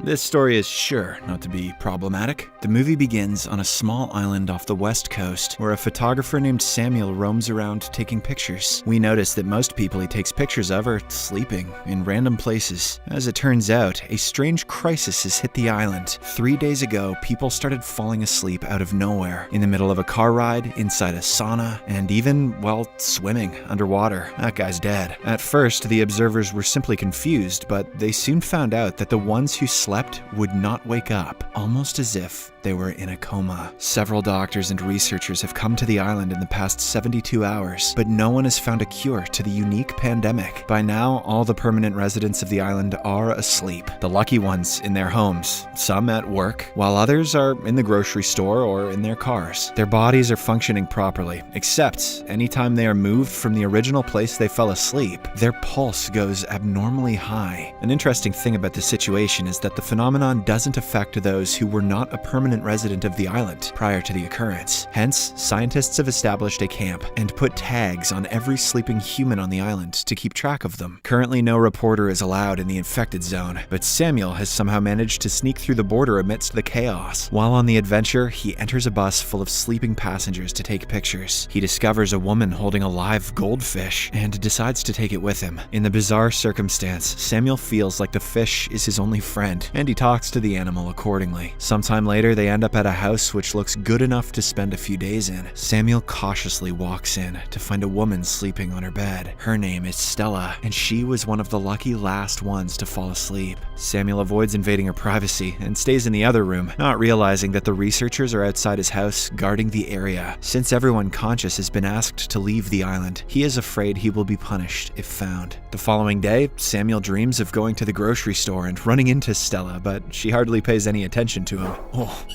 This story is sure not to be problematic. The movie begins on a small island off the west coast where a photographer named Samuel roams around taking pictures. We notice that most people he takes pictures of are sleeping in random places. As it turns out, a strange crisis has hit the island. 3 days ago, people started falling asleep out of nowhere, in the middle of a car ride, inside a sauna, and even while swimming underwater. That guy's dead. At first, the observers were simply confused, but they soon found out that the ones who slept would not wake up, almost as if they were in a coma. Several doctors and researchers have come to the island in the past 72 hours, but no one has found a cure to the unique pandemic. By now, all the permanent residents of the island are asleep, the lucky ones in their homes, some at work, while others are in the grocery store or in their cars. Their bodies are functioning properly, except anytime they are moved from the original place they fell asleep, their pulse goes abnormally high. An interesting thing about the situation is that the phenomenon doesn't affect those who were not a permanent resident of the island prior to the occurrence. Hence, scientists have established a camp and put tags on every sleeping human on the island to keep track of them. Currently, no reporter is allowed in the infected zone, but Samuel has somehow managed to sneak through the border amidst the chaos. While on the adventure, he enters a bus full of sleeping passengers to take pictures. He discovers a woman holding a live goldfish and decides to take it with him. In the bizarre circumstance, Samuel feels like the fish is his only friend, and he talks to the animal accordingly. Sometime later, they end up at a house which looks good enough to spend a few days in. Samuel cautiously walks in to find a woman sleeping on her bed. Her name is Stella, and she was one of the lucky last ones to fall asleep. Samuel avoids invading her privacy and stays in the other room, not realizing that the researchers are outside his house guarding the area. Since everyone conscious has been asked to leave the island, he is afraid he will be punished if found. The following day, Samuel dreams of going to the grocery store and running into Stella, but she hardly pays any attention to him.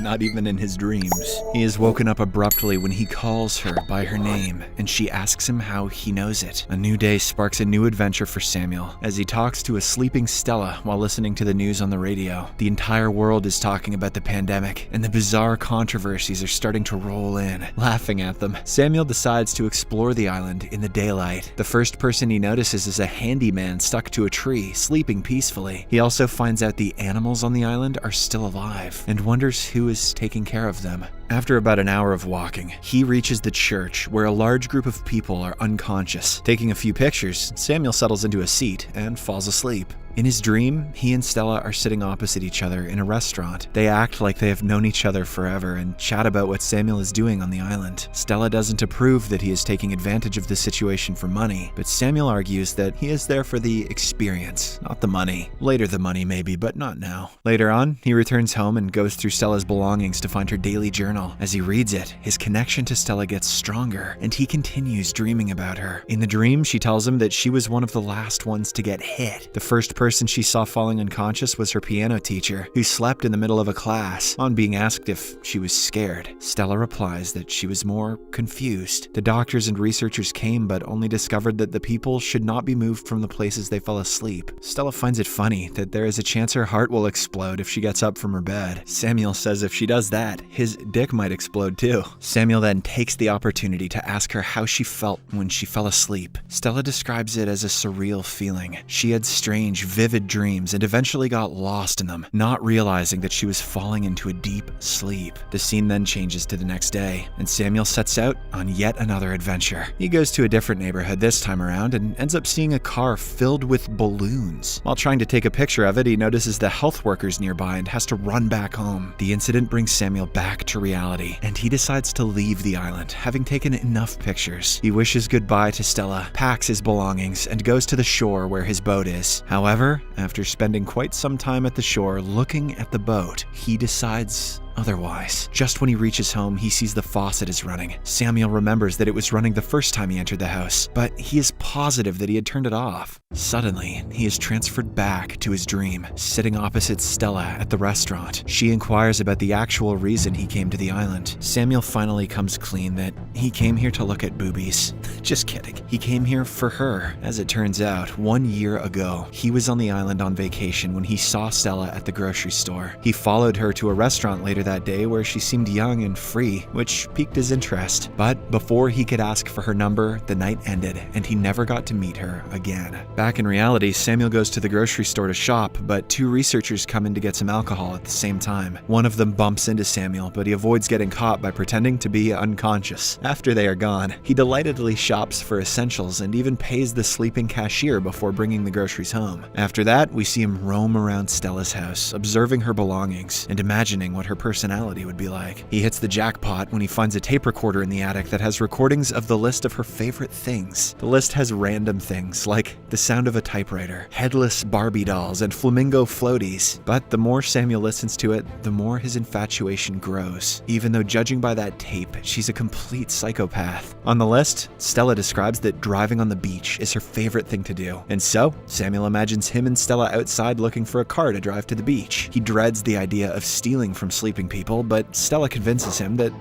Not even in his dreams. He is woken up abruptly when he calls her by her name, and she asks him how he knows it. A new day sparks a new adventure for Samuel as he talks to a sleeping Stella while listening to the news on the radio. The entire world is talking about the pandemic, and the bizarre controversies are starting to roll in. Laughing at them, Samuel decides to explore the island in the daylight. The first person he notices is a handyman stuck to a tree, sleeping peacefully. He also finds out the animals on the island are still alive and wonders who is taking care of them. After about an hour of walking, he reaches the church where a large group of people are unconscious. Taking a few pictures, Samuel settles into a seat and falls asleep. In his dream, he and Stella are sitting opposite each other in a restaurant. They act like they have known each other forever and chat about what Samuel is doing on the island. Stella doesn't approve that he is taking advantage of the situation for money, but Samuel argues that he is there for the experience, not the money. Later the money maybe, but not now. Later on, he returns home and goes through Stella's belongings to find her daily journal. As he reads it, his connection to Stella gets stronger, and he continues dreaming about her. In the dream, she tells him that she was one of the last ones to get hit. The first person she saw falling unconscious was her piano teacher, who slept in the middle of a class. On being asked if she was scared, Stella replies that she was more confused. The doctors and researchers came, but only discovered that the people should not be moved from the places they fell asleep. Stella finds it funny that there is a chance her heart will explode if she gets up from her bed. Samuel says if she does that, his dick might explode too. Samuel then takes the opportunity to ask her how she felt when she fell asleep. Stella describes it as a surreal feeling. She had strange, vivid dreams and eventually got lost in them, not realizing that she was falling into a deep sleep. The scene then changes to the next day, and Samuel sets out on yet another adventure. He goes to a different neighborhood this time around and ends up seeing a car filled with balloons. While trying to take a picture of it, he notices the health workers nearby and has to run back home. The incident brings Samuel back to reality, and he decides to leave the island, having taken enough pictures. He wishes goodbye to Stella, packs his belongings, and goes to the shore where his boat is. However, after spending quite some time at the shore looking at the boat, he decides otherwise. Just when he reaches home, he sees the faucet is running. Samuel remembers that it was running the first time he entered the house, but he is positive that he had turned it off. Suddenly, he is transferred back to his dream, sitting opposite Stella at the restaurant. She inquires about the actual reason he came to the island. Samuel finally comes clean that he came here to look at boobies. Just kidding. He came here for her. As it turns out, 1 year ago, he was on the island on vacation when he saw Stella at the grocery store. He followed her to a restaurant later that day where she seemed young and free, which piqued his interest. But before he could ask for her number, the night ended, and he never got to meet her again. Back in reality, Samuel goes to the grocery store to shop, but two researchers come in to get some alcohol at the same time. One of them bumps into Samuel, but he avoids getting caught by pretending to be unconscious. After they are gone, he delightedly shops for essentials and even pays the sleeping cashier before bringing the groceries home. After that, we see him roam around Stella's house, observing her belongings and imagining what her personality would be like. He hits the jackpot when he finds a tape recorder in the attic that has recordings of the list of her favorite things. The list has random things like the sound of a typewriter, headless Barbie dolls, and flamingo floaties. But the more Samuel listens to it, the more his infatuation grows. Even though judging by that tape, she's a complete psychopath. On the list, Stella describes that driving on the beach is her favorite thing to do. And so, Samuel imagines him and Stella outside looking for a car to drive to the beach. He dreads the idea of stealing from sleeping people, but Stella convinces him that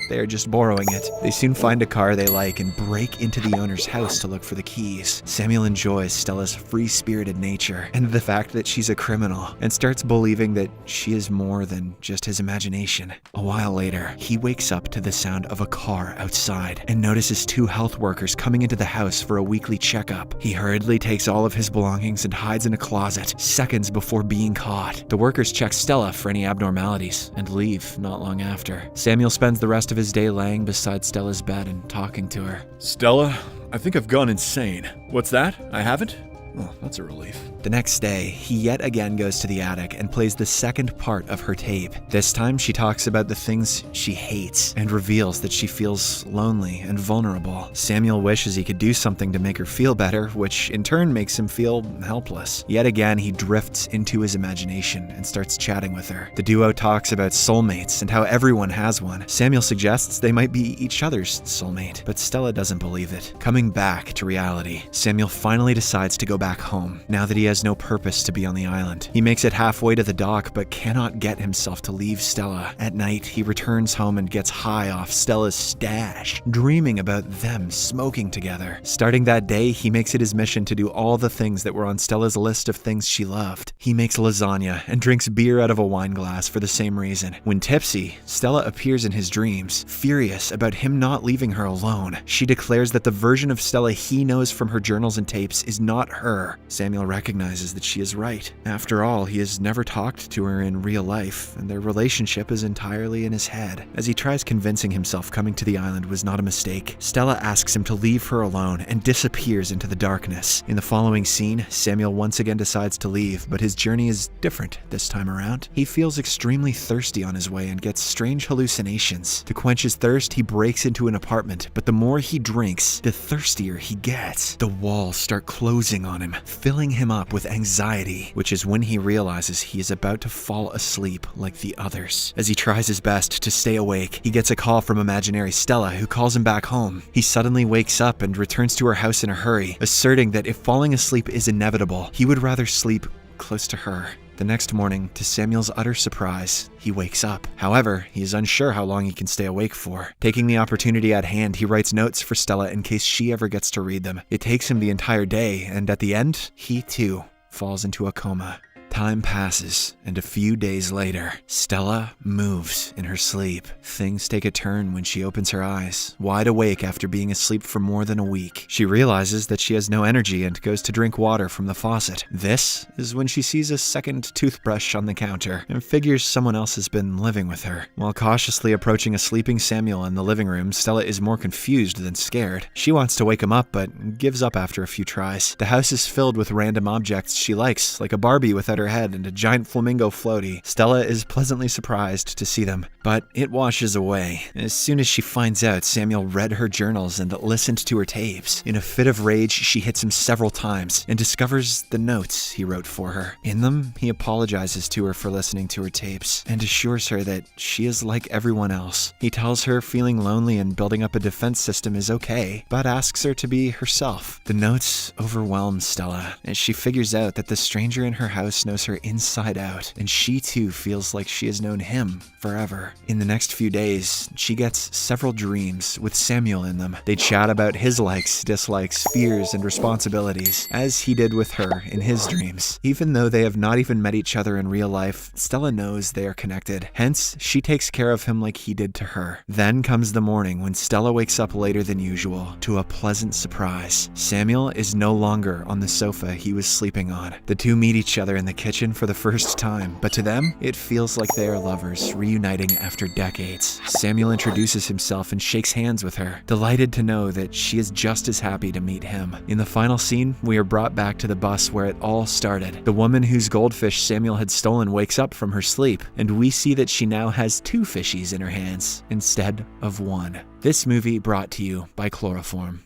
they are just borrowing it. They soon find a car they like and break into the owner's house to look for the keys. Samuel enjoys Stella's free-spirited nature and the fact that she's a criminal, and starts believing that she is more than just his imagination. A while later, he wakes up to the sound of a car outside and notices two health workers coming into the house for a weekly checkup. He hurriedly takes all of his belongings and hides in a closet, seconds before being caught. The workers check Stella for any abnormalities and leave not long after. Samuel spends the rest of his day laying beside Stella's bed and talking to her. Stella, I think I've gone insane. What's that? I haven't? Oh, that's a relief. The next day, he yet again goes to the attic and plays the second part of her tape. This time, she talks about the things she hates and reveals that she feels lonely and vulnerable. Samuel wishes he could do something to make her feel better, which in turn makes him feel helpless. Yet again, he drifts into his imagination and starts chatting with her. The duo talks about soulmates and how everyone has one. Samuel suggests they might be each other's soulmate, but Stella doesn't believe it. Coming back to reality, Samuel finally decides to go back home, now that he has no purpose to be on the island. He makes it halfway to the dock, but cannot get himself to leave Stella. At night, he returns home and gets high off Stella's stash, dreaming about them smoking together. Starting that day, he makes it his mission to do all the things that were on Stella's list of things she loved. He makes lasagna and drinks beer out of a wine glass for the same reason. When tipsy, Stella appears in his dreams, furious about him not leaving her alone. She declares that the version of Stella he knows from her journals and tapes is not her. Samuel recognizes that she is right. After all, he has never talked to her in real life, and their relationship is entirely in his head. As he tries convincing himself coming to the island was not a mistake, Stella asks him to leave her alone and disappears into the darkness. In the following scene, Samuel once again decides to leave, but his journey is different this time around. He feels extremely thirsty on his way and gets strange hallucinations. To quench his thirst, he breaks into an apartment, but the more he drinks, the thirstier he gets. The walls start closing on him, filling him up with anxiety, which is when he realizes he is about to fall asleep like the others. As he tries his best to stay awake, he gets a call from imaginary Stella, who calls him back home. He suddenly wakes up and returns to her house in a hurry, asserting that if falling asleep is inevitable, he would rather sleep close to her. The next morning, to Samuel's utter surprise, he wakes up. However, he is unsure how long he can stay awake for. Taking the opportunity at hand, he writes notes for Stella in case she ever gets to read them. It takes him the entire day, and at the end, he too falls into a coma. Time passes, and a few days later, Stella moves in her sleep. Things take a turn when she opens her eyes, wide awake after being asleep for more than a week. She realizes that she has no energy and goes to drink water from the faucet. This is when she sees a second toothbrush on the counter and figures someone else has been living with her. While cautiously approaching a sleeping Samuel in the living room, Stella is more confused than scared. She wants to wake him up, but gives up after a few tries. The house is filled with random objects she likes, like a Barbie without her head and a giant flamingo floaty. Stella is pleasantly surprised to see them, but it washes away. As soon as she finds out Samuel read her journals and listened to her tapes, in a fit of rage, she hits him several times and discovers the notes he wrote for her. In them, he apologizes to her for listening to her tapes and assures her that she is like everyone else. He tells her feeling lonely and building up a defense system is okay, but asks her to be herself. The notes overwhelm Stella as she figures out that the stranger in her house knows knows her inside out, and she too feels like she has known him forever. In the next few days, she gets several dreams with Samuel in them. They chat about his likes, dislikes, fears, and responsibilities, as he did with her in his dreams. Even though they have not even met each other in real life, Stella knows they are connected. Hence, she takes care of him like he did to her. Then comes the morning when Stella wakes up later than usual to a pleasant surprise. Samuel is no longer on the sofa he was sleeping on. The two meet each other in the kitchen for the first time, but to them, it feels like they are lovers reuniting after decades. Samuel introduces himself and shakes hands with her, delighted to know that she is just as happy to meet him. In the final scene, we are brought back to the bus where it all started. The woman whose goldfish Samuel had stolen wakes up from her sleep, and we see that she now has 2 fishies in her hands instead of 1. This movie brought to you by chloroform.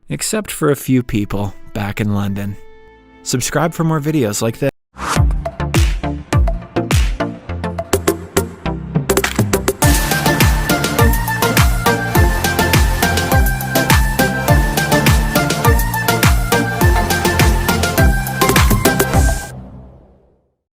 Except for a few people back in London. Subscribe for more videos like this.